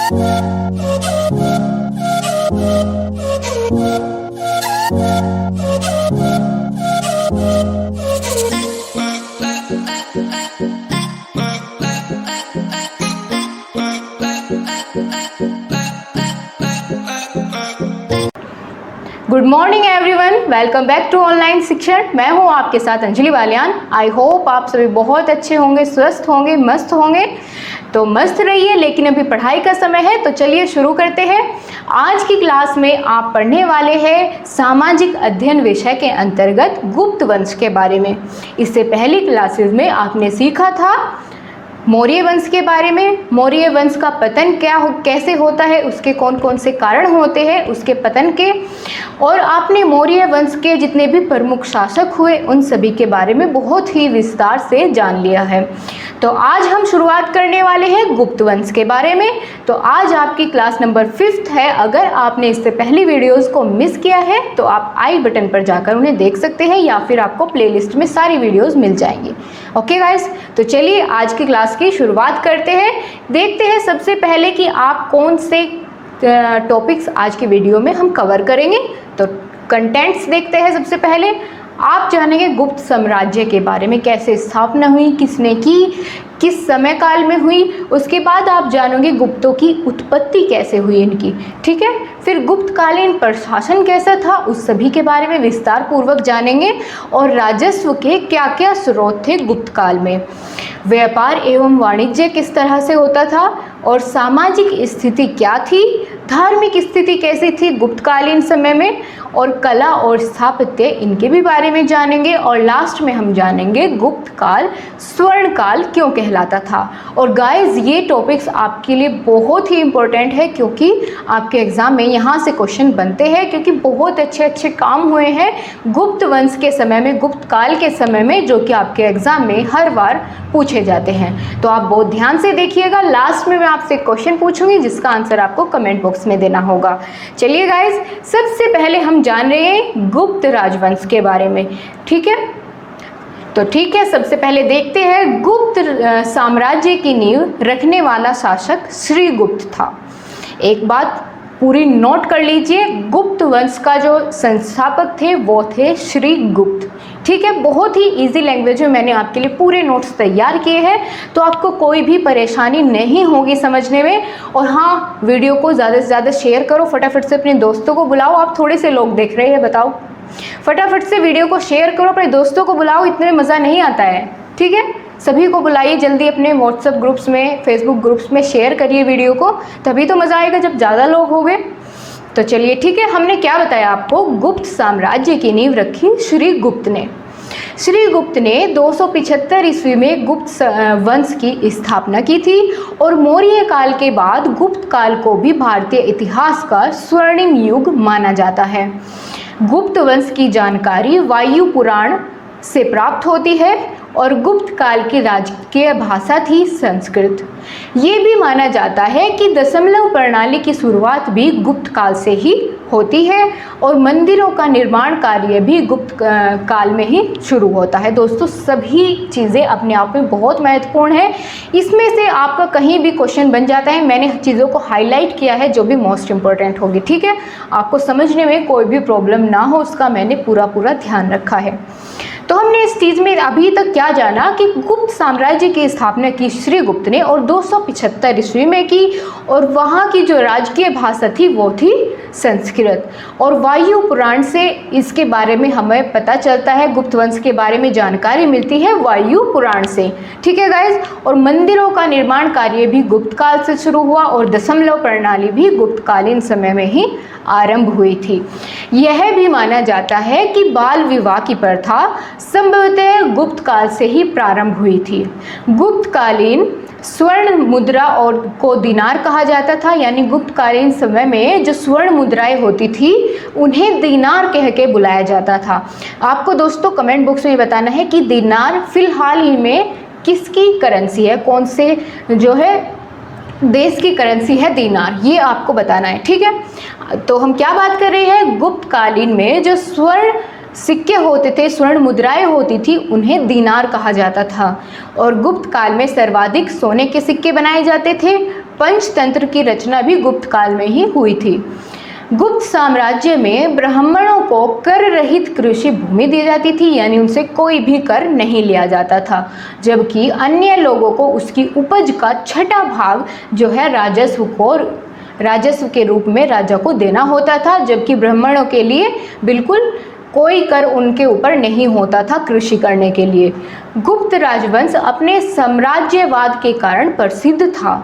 Good morning everyone, welcome back to online शिक्षण। मैं हूं आपके साथ अंजलि बालियान। आई होप आप सभी बहुत अच्छे होंगे, स्वस्थ होंगे, मस्त होंगे। तो मस्त रहिए, लेकिन अभी पढ़ाई का समय है, तो चलिए शुरू करते हैं। आज की क्लास में आप पढ़ने वाले हैं सामाजिक अध्ययन विषय के अंतर्गत गुप्त वंश के बारे में। इससे पहली क्लासेस में आपने सीखा था मौर्य वंश के बारे में। मौर्य वंश का पतन कैसे होता है, उसके कौन कौन से कारण होते हैं उसके पतन के, और आपने मौर्य वंश के जितने भी प्रमुख शासक हुए उन सभी के बारे में बहुत ही विस्तार से जान लिया है। तो आज हम शुरुआत करने वाले हैं गुप्त वंश के बारे में। तो आज आपकी क्लास नंबर 5th है। अगर आपने इससे पहली वीडियोस को मिस किया है तो आप आई बटन पर जाकर उन्हें देख सकते हैं, या फिर आपको प्लेलिस्ट में सारी वीडियोस मिल जाएंगी। ओके गाइस, तो चलिए आज की क्लास की शुरुआत करते हैं। देखते हैं सबसे पहले कि आप कौन से टॉपिक्स आज की वीडियो में हम कवर करेंगे। तो कंटेंट्स देखते हैं। सबसे पहले आप जानेंगे गुप्त साम्राज्य के बारे में, कैसे स्थापना हुई, किसने की, किस समय काल में हुई। उसके बाद आप जानोगे गुप्तों की उत्पत्ति कैसे हुई इनकी, ठीक है। फिर गुप्तकालीन प्रशासन कैसा था, उस सभी के बारे में विस्तार पूर्वक जानेंगे। और राजस्व के क्या क्या स्रोत थे गुप्त काल में, व्यापार एवं वाणिज्य किस तरह से होता था, और सामाजिक स्थिति क्या थी, धार्मिक स्थिति कैसी थी गुप्तकालीन समय में, और कला और स्थापत्य इनके भी बारे में जानेंगे। और लास्ट में हम जानेंगे गुप्त काल स्वर्ण काल क्यों कहलाता था। और गाइस, ये टॉपिक्स आपके लिए बहुत ही इंपॉर्टेंट है, क्योंकि आपके एग्जाम में यहाँ से क्वेश्चन बनते हैं, क्योंकि बहुत अच्छे अच्छे काम हुए हैं गुप्त वंश के समय में, गुप्त काल के समय में, जो कि आपके एग्जाम में हर बार पूछे जाते हैं। तो आप बहुत ध्यान से देखिएगा। लास्ट में मैं आपसे क्वेश्चन पूछूंगी जिसका आंसर आपको कमेंट बॉक्स में देना होगा। चलिए गाइस, सबसे पहले हम जान रहे हैं गुप्त राजवंश के बारे में, ठीक है। तो ठीक है, सबसे पहले देखते हैं गुप्त साम्राज्य की नींव रखने वाला शासक श्रीगुप्त था। एक बात पूरी नोट कर लीजिए, गुप्त वंश का जो संस्थापक थे वो थे श्रीगुप्त, ठीक है। बहुत ही इजी लैंग्वेज में मैंने आपके लिए पूरे नोट्स तैयार किए हैं, तो आपको कोई भी परेशानी नहीं होगी समझने में। और हाँ, वीडियो को ज़्यादा से ज़्यादा शेयर करो, फटाफट से अपने दोस्तों को बुलाओ। आप थोड़े से लोग देख रहे हैं, बताओ, फटाफट से वीडियो को शेयर करो, अपने दोस्तों को बुलाओ, इतने में मज़ा नहीं आता है, ठीक है। सभी को बुलाइए जल्दी, अपने व्हाट्सएप ग्रुप्स में, फेसबुक ग्रुप्स में शेयर करिए वीडियो को, तभी तो मज़ा आएगा जब ज़्यादा लोग होंगे। तो चलिए ठीक है, हमने क्या बताया आपको, गुप्त साम्राज्य की नींव रखी श्रीगुप्त ने। श्रीगुप्त ने 275 ईस्वी में गुप्त वंश की स्थापना की थी, और मौर्य काल के बाद गुप्त काल को भी भारतीय इतिहास का स्वर्णिम युग माना जाता है। गुप्त वंश की जानकारी वायु पुराण से प्राप्त होती है, और गुप्त काल की राजकीय भाषा थी संस्कृत। ये भी माना जाता है कि दशमलव प्रणाली की शुरुआत भी गुप्त काल से ही होती है, और मंदिरों का निर्माण कार्य भी गुप्त काल में ही शुरू होता है। दोस्तों, सभी चीज़ें अपने आप में बहुत महत्वपूर्ण है। इसमें से आपका कहीं भी क्वेश्चन बन जाता है, मैंने चीज़ों को हाईलाइट किया है जो भी मोस्ट इंपॉर्टेंट होगी, ठीक है। आपको समझने में कोई भी प्रॉब्लम ना हो, उसका मैंने पूरा ध्यान रखा है। तो हमने इस चीज़ में अभी तक क्या जाना कि गुप्त साम्राज्य की स्थापना की श्रीगुप्त ने, और 275 ईस्वी में की, और वहाँ की जो राजकीय भाषा थी वो थी संस्कृत। और वायु पुराण से इसके बारे में हमें पता चलता है, गुप्त वंश के बारे में जानकारी मिलती है वायु पुराण से, ठीक है गाइज। और मंदिरों का निर्माण कार्य भी गुप्त काल से शुरू हुआ, और दशमलव प्रणाली भी गुप्तकालीन समय में ही आरंभ हुई थी। यह भी माना जाता है कि बाल विवाह की प्रथा संभवतः गुप्त काल से ही प्रारंभ हुई थी। गुप्तकालीन स्वर्ण मुद्रा और को दिनार कहा जाता था, यानी गुप्तकालीन समय में जो स्वर्ण मुद्राएं होती थी उन्हें दिनार कह के बुलाया जाता था। आपको दोस्तों कमेंट बॉक्स में बताना है कि दिनार फिलहाल ही में किसकी करेंसी है, कौन से जो है देश की करेंसी है दिनार, ये आपको बताना है, ठीक है। तो हम क्या बात कर रहे हैं, गुप्तकालीन में जो स्वर्ण सिक्के होते थे, स्वर्ण मुद्राएं होती थी, उन्हें दिनार कहा जाता था। और गुप्त काल में सर्वाधिक सोने के सिक्के बनाए जाते थे, पंचतंत्र की रचना भी गुप्त काल में ही हुई थी। गुप्त साम्राज्य में ब्राह्मणों को कर रहित कृषि भूमि दी जाती थी, यानी उनसे कोई भी कर नहीं लिया जाता था, जबकि अन्य लोगों को उसकी उपज का छठा भाग जो है राजस्व के रूप में राजा को देना होता था, जबकि ब्राह्मणों के लिए बिल्कुल कोई कर उनके ऊपर नहीं होता था कृषि करने के लिए। गुप्त राजवंश अपने साम्राज्यवाद के कारण प्रसिद्ध था।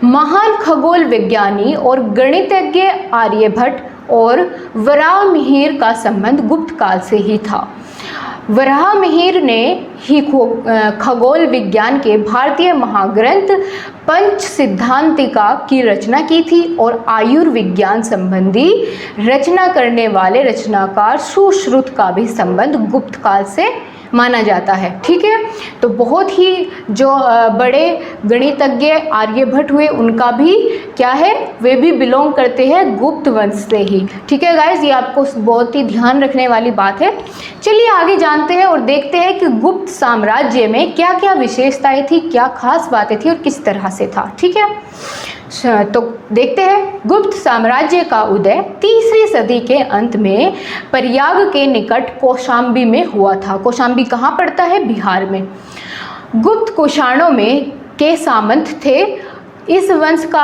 महान खगोल विज्ञानी और गणितज्ञ आर्यभट्ट और वराहमिहिर का संबंध गुप्त काल से ही था। वराहमिहिर ने ही खगोल विज्ञान के भारतीय महाग्रंथ पंच सिद्धांतिका की रचना की थी और आयुर्विज्ञान संबंधी रचना करने वाले रचनाकार सुश्रुत का भी संबंध गुप्त काल से माना जाता है। ठीक है, तो बहुत ही जो बड़े गणितज्ञ आर्यभट्ट हुए उनका भी क्या है, वे भी बिलोंग करते हैं गुप्त वंश से ही। ठीक है गाइज, ये आपको बहुत ही ध्यान रखने वाली बात है। चलिए आगे जानते हैं और देखते हैं कि गुप्त साम्राज्य में क्या क्या विशेषताएं थी, क्या खास बातें थी और किस तरह से था। ठीक है, तो देखते हैं। गुप्त साम्राज्य का उदय 3वीं सदी के अंत में प्रयाग के निकट कौशाम्बी में हुआ था। कौशाम्बी कहाँ पड़ता है? बिहार में। गुप्त कुषाणों में के सामंत थे। इस वंश का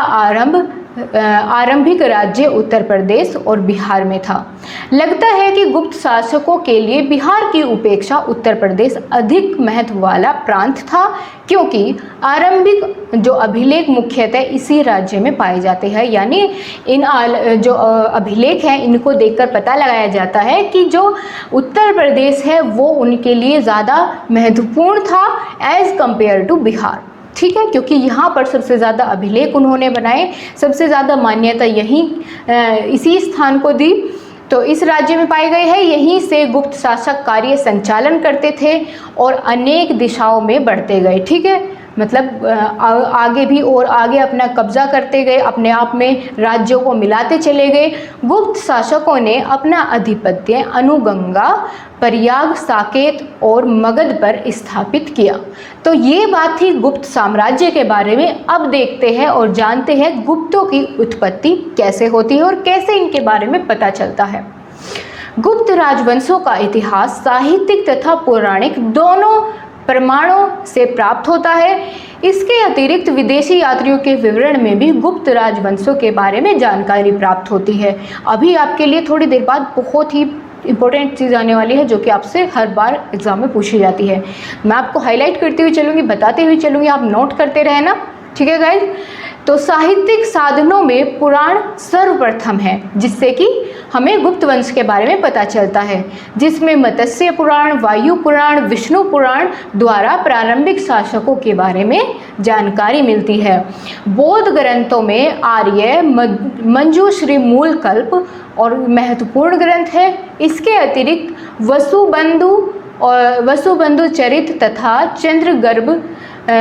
आरंभिक राज्य उत्तर प्रदेश और बिहार में था। लगता है कि गुप्त शासकों के लिए बिहार की उपेक्षा उत्तर प्रदेश अधिक महत्व वाला प्रांत था, क्योंकि आरंभिक जो अभिलेख मुख्यतः इसी राज्य में पाए जाते हैं। यानी इन जो अभिलेख हैं इनको देखकर पता लगाया जाता है कि जो उत्तर प्रदेश है वो उनके लिए ज़्यादा महत्वपूर्ण था एज़ कम्पेयर टू बिहार। ठीक है, क्योंकि यहाँ पर सबसे ज़्यादा अभिलेख उन्होंने बनाए, सबसे ज़्यादा मान्यता इसी स्थान को दी, तो इस राज्य में पाए गए हैं। यहीं से गुप्त शासक कार्य संचालन करते थे और अनेक दिशाओं में बढ़ते गए। ठीक है, मतलब आगे भी और आगे अपना कब्जा करते गए, अपने आप में राज्यों को मिलाते चले गए। गुप्त शासकों ने अपना आधिपत्य अनुगंगा, प्रयाग, साकेत और मगध पर स्थापित किया। तो ये बात थी गुप्त साम्राज्य के बारे में। अब देखते हैं और जानते हैं गुप्तों की उत्पत्ति कैसे होती है और कैसे इनके बारे में पता चलता है। गुप्त राजवंशों का इतिहास साहित्यिक तथा पौराणिक दोनों प्रमाणों से प्राप्त होता है। इसके अतिरिक्त विदेशी यात्रियों के विवरण में भी गुप्त राजवंशों के बारे में जानकारी प्राप्त होती है। अभी आपके लिए थोड़ी देर बाद बहुत ही इंपॉर्टेंट चीज़ आने वाली है जो कि आपसे हर बार एग्जाम में पूछी जाती है। मैं आपको हाईलाइट करती हुई चलूँगी, बताते हुए चलूँगी, आप नोट करते रहना। ठीक है गाइज, तो साहित्यिक साधनों में पुराण सर्वप्रथम है, जिससे कि हमें गुप्त वंश के बारे में पता चलता है, जिसमें मत्स्य पुराण, वायु पुराण, विष्णु पुराण द्वारा प्रारंभिक शासकों के बारे में जानकारी मिलती है। बौद्ध ग्रंथों में आर्य, मंजूश्री, मूल कल्प और महत्वपूर्ण ग्रंथ है। इसके अतिरिक्त वसुबंधु चरित तथा चंद्रगर्भ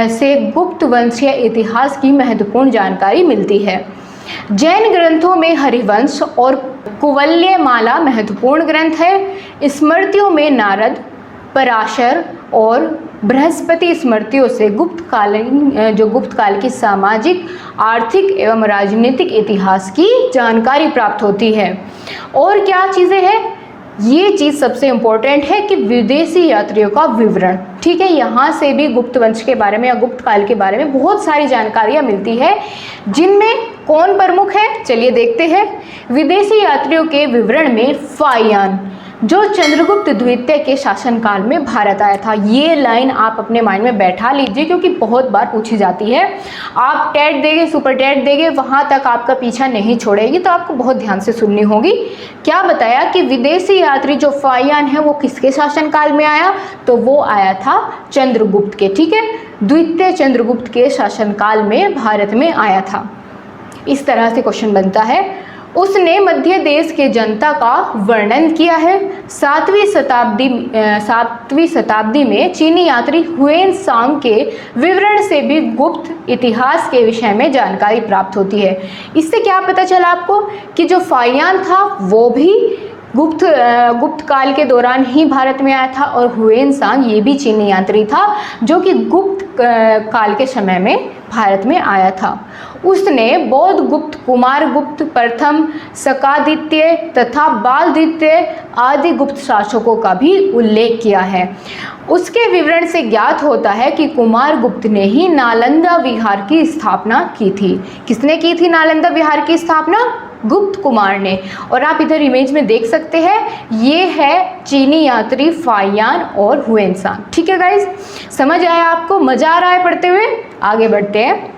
से गुप्त वंशीय इतिहास की महत्वपूर्ण जानकारी मिलती है। जैन ग्रंथों में हरिवंश और कुवल्यमाला महत्वपूर्ण ग्रंथ है। स्मृतियों में नारद, पराशर और बृहस्पति स्मृतियों से गुप्त काल की सामाजिक, आर्थिक एवं राजनीतिक इतिहास की जानकारी प्राप्त होती है। और क्या चीज़ें हैं, ये चीज़ सबसे इम्पोर्टेंट है कि विदेशी यात्रियों का विवरण। ठीक है, यहाँ से भी गुप्त वंश के बारे में या गुप्त काल के बारे में बहुत सारी जानकारियाँ मिलती है, जिनमें कौन प्रमुख है चलिए देखते हैं। विदेशी यात्रियों के विवरण में फाहियान, जो चंद्रगुप्त द्वितीय के शासनकाल में भारत आया था। ये लाइन आप अपने माइंड में बैठा लीजिए, क्योंकि बहुत बार पूछी जाती है। आप टेट देंगे, सुपर टेट देंगे, वहाँ तक आपका पीछा नहीं छोड़ेगी, तो आपको बहुत ध्यान से सुननी होगी। क्या बताया कि विदेशी यात्री जो फाहियान है वो किसके शासनकाल में आया, तो वो आया था चंद्रगुप्त के। ठीक है, द्वितीय चंद्रगुप्त के शासनकाल में भारत में आया था। इस तरह से क्वेश्चन बनता है। उसने मध्य देश के जनता का वर्णन किया है। 7वीं शताब्दी में चीनी यात्री हुएन सांग के विवरण से भी गुप्त इतिहास के विषय में जानकारी प्राप्त होती है। इससे क्या पता चला आपको कि जो फाहियान था वो भी गुप्त काल के दौरान ही भारत में आया था, और हुएन सांग ये भी चीनी यात्री था जो कि गुप्त काल के समय में भारत में आया था। उसने बौद्ध गुप्त, कुमार गुप्त, प्रथम शकादित्य तथा बालदित्य आदि गुप्त शासकों का भी उल्लेख किया है। उसके विवरण से ज्ञात होता है कि कुमार गुप्त ने ही नालंदा विहार की स्थापना की थी। किसने की थी नालंदा विहार की स्थापना? गुप्त कुमार ने। और आप इधर इमेज में देख सकते हैं, ये है चीनी यात्री फाहियान और हुएनसांग। ठीक है गाइज, समझ आया आपको? मजा आ रहा है पढ़ते हुए? आगे बढ़ते हैं,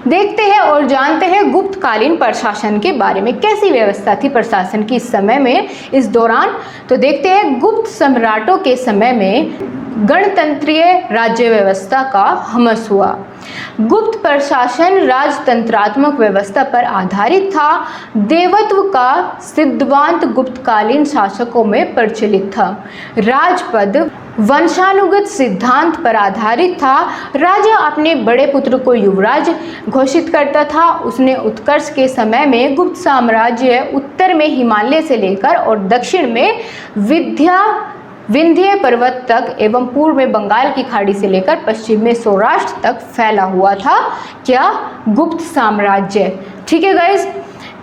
देखते हैं और जानते हैं गुप्तकालीन प्रशासन के बारे में। कैसी व्यवस्था थी प्रशासन की इस समय में, इस दौरान? तो देखते हैं, गुप्त सम्राटों के समय में गणतंत्रीय राज्य व्यवस्था का हमस हुआ। गुप्त प्रशासन राजतंत्रात्मक व्यवस्था पर आधारित था। देवत्व का सिद्धांत गुप्तकालीन शासकों में प्रचलित था। राजपद वंशानुगत सिद्धांत पर आधारित था। राजा अपने बड़े पुत्र को युवराज घोषित करता था। उसने उत्कर्ष के समय में गुप्त साम्राज्य उत्तर में हिमालय से लेकर और दक्षिण में विंध्य पर्वत तक एवं पूर्व में बंगाल की खाड़ी से लेकर पश्चिम में सौराष्ट्र तक फैला हुआ था। क्या? गुप्त साम्राज्य। ठीक है गाइज,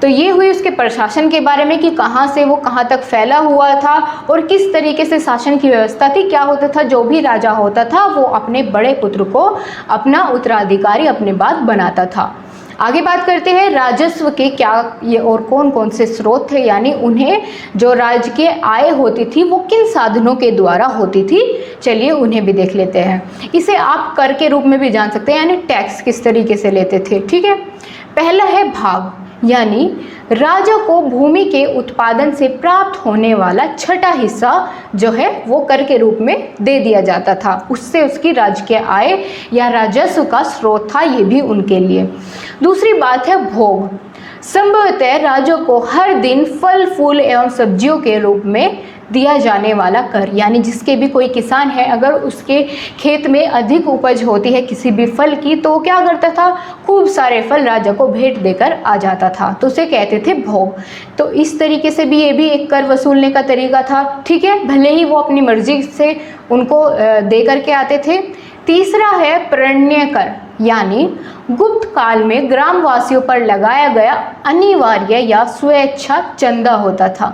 तो ये हुई उसके प्रशासन के बारे में कि कहाँ से वो कहाँ तक फैला हुआ था और किस तरीके से शासन की व्यवस्था थी। क्या होता था, जो भी राजा होता था वो अपने बड़े पुत्र को अपना उत्तराधिकारी अपने बाद बनाता था। आगे बात करते हैं राजस्व के क्या ये और कौन कौन से स्रोत थे, यानी उन्हें जो राजकीय आय होती थी वो किन साधनों के द्वारा होती थी। चलिए उन्हें भी देख लेते हैं। इसे आप कर के रूप में भी जान सकते हैं, यानी टैक्स किस तरीके से लेते थे। ठीक है, पहला है भाग, यानी राजा को भूमि के उत्पादन से प्राप्त होने वाला छठा हिस्सा जो है वो कर के रूप में दे दिया जाता था। उससे उसकी राजकीय आय या राजस्व का स्रोत था, ये भी उनके लिए। दूसरी बात है भोग। संभवतः राजा को हर दिन फल फूल एवं सब्जियों के रूप में दिया जाने वाला कर, यानी जिसके भी कोई किसान है अगर उसके खेत में अधिक उपज होती है किसी भी फल की तो क्या करता था, खूब सारे फल राजा को भेंट देकर आ जाता था, तो उसे कहते थे भोग। तो इस तरीके से भी ये भी एक कर वसूलने का तरीका था। ठीक है, भले ही वो अपनी मर्जी से उनको दे करके आते थे। तीसरा है प्रणय कर, यानी गुप्त काल में ग्रामवासियों पर लगाया गया अनिवार्य या स्वेच्छा चंदा होता था।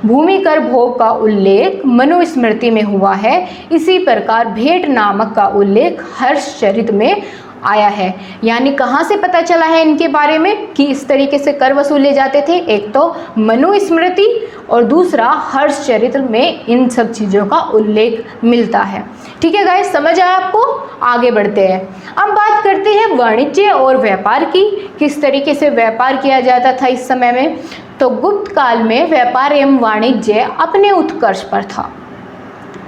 भूमि कर भोग का उल्लेख मनुस्मृति में हुआ है। इसी प्रकार भेंट नामक का उल्लेख हर्षचरित में आया है। यानी कहाँ से पता चला है इनके बारे में कि इस तरीके से कर वसूले जाते थे? एक तो मनुस्मृति और दूसरा हर्षचरित में इन सब चीज़ों का उल्लेख मिलता है। ठीक है गाइस, समझ आया आपको? आगे बढ़ते हैं। अब बात करते हैं वाणिज्य और व्यापार की। किस तरीके से व्यापार किया जाता था इस समय में? तो गुप्त काल में व्यापार एवं वाणिज्य अपने उत्कर्ष पर था।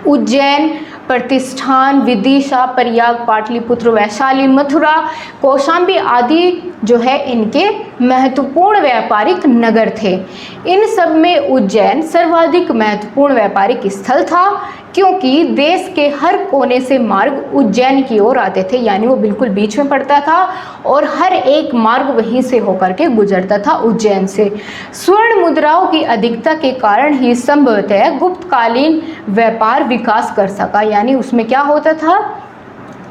उज्जैन, प्रतिष्ठान, विदिशा, प्रयाग, पाटलिपुत्र, वैशाली, मथुरा, कौशाम्बी आदि जो है इनके महत्वपूर्ण व्यापारिक नगर थे। इन सब में उज्जैन सर्वाधिक महत्वपूर्ण व्यापारिक स्थल था, क्योंकि देश के हर कोने से मार्ग उज्जैन की ओर आते थे, यानी वो बिल्कुल बीच में पड़ता था और हर एक मार्ग वहीं से होकर के गुजरता था, उज्जैन से। स्वर्ण मुद्राओं की अधिकता के कारण ही संभवतः गुप्तकालीन व्यापार विकास कर सका, यानी उसमें क्या होता था,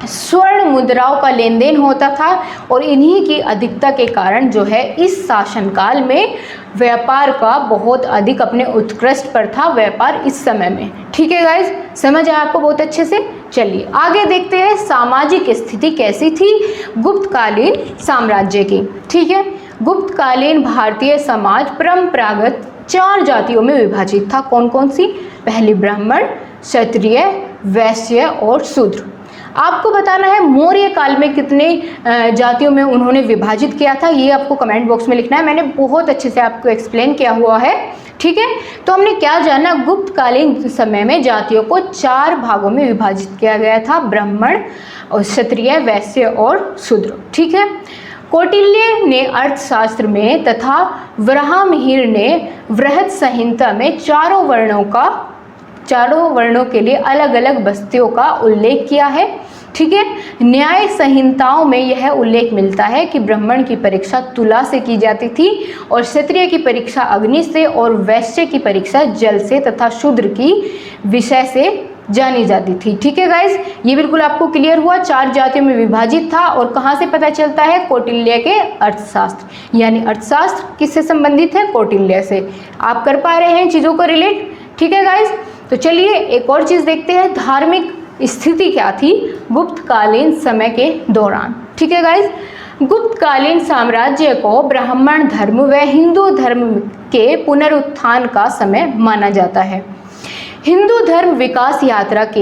स्वर्ण मुद्राओं का लेन देन होता था और इन्हीं की अधिकता के कारण जो है इस शासनकाल में व्यापार का बहुत अधिक अपने उत्कृष्ट पर था व्यापार इस समय में। ठीक है गाइज, समझ आया आपको बहुत अच्छे से? चलिए आगे देखते हैं सामाजिक स्थिति कैसी थी गुप्तकालीन साम्राज्य की। ठीक है, गुप्तकालीन भारतीय समाज परंपरागत 4 जातियों में विभाजित था। कौन कौन सी? पहली ब्राह्मण, क्षत्रिय, वैश्य और शूद्र। आपको बताना है मौर्य काल में कितने जातियों में उन्होंने विभाजित किया था, ये आपको कमेंट बॉक्स में लिखना है। मैंने बहुत अच्छे से आपको एक्सप्लेन किया हुआ है। ठीक है, तो हमने क्या जाना, गुप्तकालीन समय में जातियों को 4 भागों में विभाजित किया गया था, ब्राह्मण और क्षत्रिय, वैश्य और शूद्र। ठीक है, कौटिल्य ने अर्थशास्त्र में तथा वराहमिहिर ने वृहत संहिता में चारों वर्णों के लिए अलग अलग बस्तियों का उल्लेख किया है। ठीक है, न्याय संहिताओं में यह उल्लेख मिलता है कि ब्राह्मण की परीक्षा तुला से की जाती थी और क्षत्रिय की परीक्षा अग्नि से और वैश्य की परीक्षा जल से तथा शूद्र की विषय से जानी जाती थी। ठीक है गाइज, ये बिल्कुल आपको क्लियर हुआ। 4 जातियों में विभाजित था और कहाँ से पता चलता है? कौटिल्य के अर्थशास्त्र, यानी अर्थशास्त्र किससे संबंधित है? कौटिल्य से। आप कर पा रहे हैं चीज़ों को रिलेट? ठीक है गाइज, तो चलिए एक और चीज़ देखते हैं, धार्मिक स्थिति क्या थी गुप्तकालीन समय के दौरान। ठीक है गाइज, गुप्तकालीन साम्राज्य को ब्राह्मण धर्म व हिंदू धर्म के पुनरुत्थान का समय माना जाता है। हिंदू धर्म विकास यात्रा के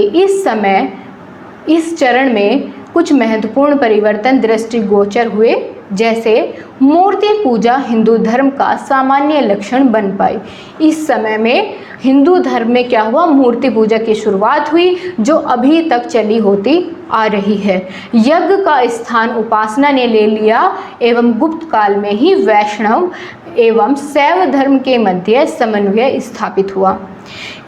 इस चरण में कुछ महत्वपूर्ण परिवर्तन दृष्टिगोचर हुए, जैसे मूर्ति पूजा हिंदू धर्म का सामान्य लक्षण बन पाई। इस समय में हिंदू धर्म में क्या हुआ? मूर्ति पूजा की शुरुआत हुई, जो अभी तक चली होती आ रही है। यज्ञ का स्थान उपासना ने ले लिया एवं गुप्त काल में ही वैष्णव एवं शैव धर्म के मध्य समन्वय स्थापित हुआ।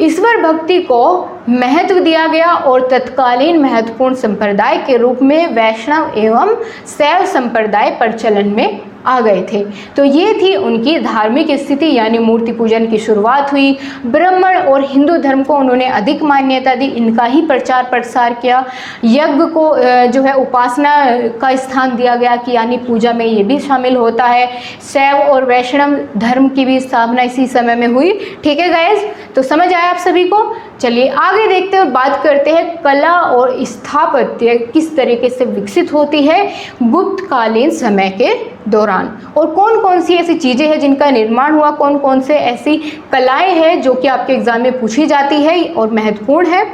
ईश्वर भक्ति को महत्व दिया गया और तत्कालीन महत्वपूर्ण संप्रदाय के रूप में वैष्णव एवं शैव संप्रदाय प्रचलन में आ गए थे। तो ये थी उनकी धार्मिक स्थिति, यानी मूर्ति पूजन की शुरुआत हुई। ब्राह्मण और हिंदू धर्म को उन्होंने अधिक मान्यता दी, इनका ही प्रचार प्रसार किया। यज्ञ को जो है उपासना का स्थान दिया गया कि यानी पूजा में ये भी शामिल होता है। शैव और वैष्णव धर्म की भी स्थापना इसी समय में हुई। ठीक है गाइस, तो समझ आया आप सभी को? चलिए आगे देखते हैं और बात करते हैं कला और स्थापत्य किस तरीके से विकसित होती है गुप्तकालीन समय के दौरान, और कौन कौन सी ऐसी चीज़ें हैं जिनका निर्माण हुआ, कौन कौन से ऐसी कलाएं हैं जो कि आपके एग्जाम में पूछी जाती है और महत्वपूर्ण है।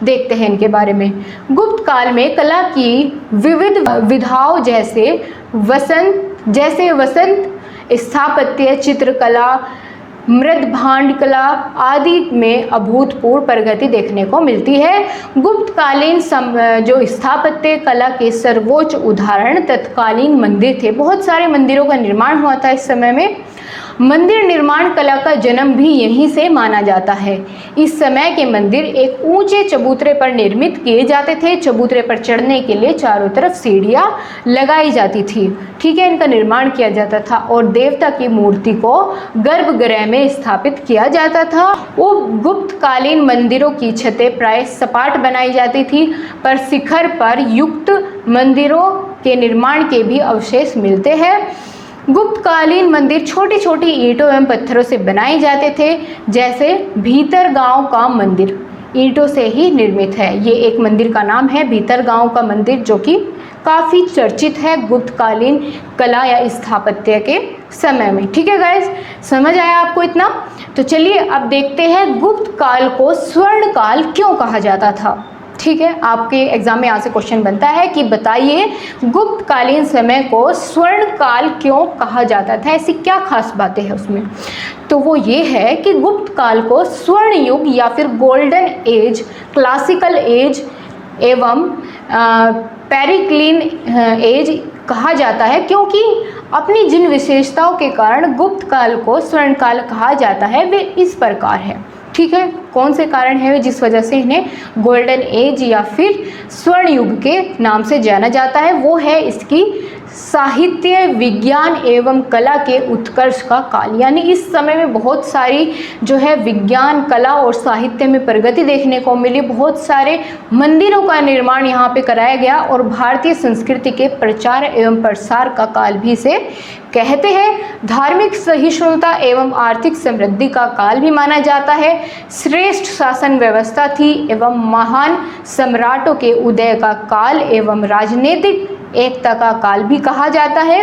देखते हैं इनके बारे में। गुप्त काल में कला की विविध विधाओं जैसे वसंत स्थापत्य, चित्रकला, मृद भांड कला आदि में अभूतपूर्व प्रगति देखने को मिलती है। गुप्तकालीन जो स्थापत्य कला के सर्वोच्च उदाहरण तत्कालीन मंदिर थे। बहुत सारे मंदिरों का निर्माण हुआ था इस समय में। मंदिर निर्माण कला का जन्म भी यहीं से माना जाता है। इस समय के मंदिर एक ऊंचे चबूतरे पर निर्मित किए जाते थे। चबूतरे पर चढ़ने के लिए चारों तरफ सीढ़ियां लगाई जाती थी। ठीक है, इनका निर्माण किया जाता था और देवता की मूर्ति को गर्भगृह में स्थापित किया जाता था। वो गुप्तकालीन मंदिरों की छतें प्राय सपाट बनाई जाती थी, पर शिखर पर युक्त मंदिरों के निर्माण के भी अवशेष मिलते हैं। गुप्तकालीन मंदिर छोटी छोटी ईंटों एवं पत्थरों से बनाए जाते थे, जैसे भीतरगांव का मंदिर ईंटों से ही निर्मित है। ये एक मंदिर का नाम है भीतरगांव का मंदिर, जो कि काफ़ी चर्चित है गुप्तकालीन कला या स्थापत्य के समय में। ठीक है गाइज, समझ आया आपको इतना? तो चलिए अब देखते हैं गुप्त काल को स्वर्ण काल क्यों कहा जाता था। ठीक है, आपके एग्जाम में यहाँ से क्वेश्चन बनता है कि बताइए गुप्तकालीन समय को स्वर्ण काल क्यों कहा जाता था, ऐसी क्या खास बातें हैं उसमें। तो वो ये है कि गुप्त काल को स्वर्ण युग या फिर गोल्डन एज, क्लासिकल एज एवं पेरिक्लीन एज कहा जाता है, क्योंकि अपनी जिन विशेषताओं के कारण गुप्त काल को स्वर्ण काल कहा जाता है वे इस प्रकार है। ठीक है, कौन से कारण है जिस वजह से इन्हें गोल्डन एज या फिर स्वर्ण युग के नाम से जाना जाता है? वो है इसकी साहित्य, विज्ञान एवं कला के उत्कर्ष का काल। यानी इस समय में बहुत सारी जो है विज्ञान, कला और साहित्य में प्रगति देखने को मिली। बहुत सारे मंदिरों का निर्माण यहाँ पे कराया गया और भारतीय संस्कृति के प्रचार एवं प्रसार का काल भी इसे कहते हैं। धार्मिक सहिष्णुता एवं आर्थिक समृद्धि का काल भी माना जाता है। श्रेष्ठ शासन व्यवस्था थी एवं महान सम्राटों के उदय का काल एवं राजनीतिक एकता का काल भी कहा जाता है।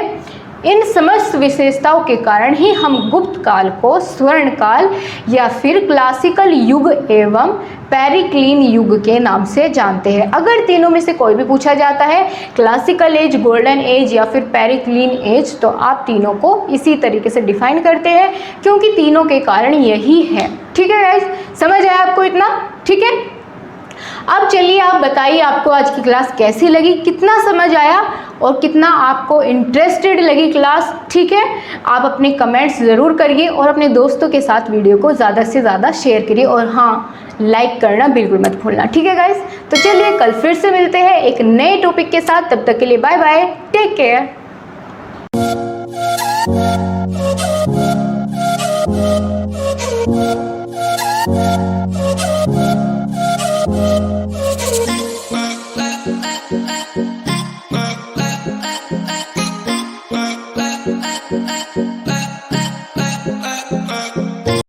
इन समस्त विशेषताओं के कारण ही हम गुप्त काल को स्वर्ण काल या फिर क्लासिकल युग एवं पेरिक्लीन युग के नाम से जानते हैं। अगर तीनों में से कोई भी पूछा जाता है, क्लासिकल एज, गोल्डन एज या फिर पेरिक्लीन एज, तो आप तीनों को इसी तरीके से डिफाइन करते हैं, क्योंकि तीनों के कारण यही है। ठीक है गाइस, समझ आया आपको इतना? ठीक है, अब चलिए आप बताइए आपको आज की क्लास कैसी लगी, कितना समझ आया और कितना आपको इंटरेस्टेड लगी क्लास। ठीक है, आप अपने कमेंट्स ज़रूर करिए और अपने दोस्तों के साथ वीडियो को ज़्यादा से ज़्यादा शेयर करिए और हाँ, लाइक करना बिल्कुल मत भूलना। ठीक है गाइस, तो चलिए कल फिर से मिलते हैं एक नए टॉपिक के साथ। तब तक के लिए bye bye, take care. Bye.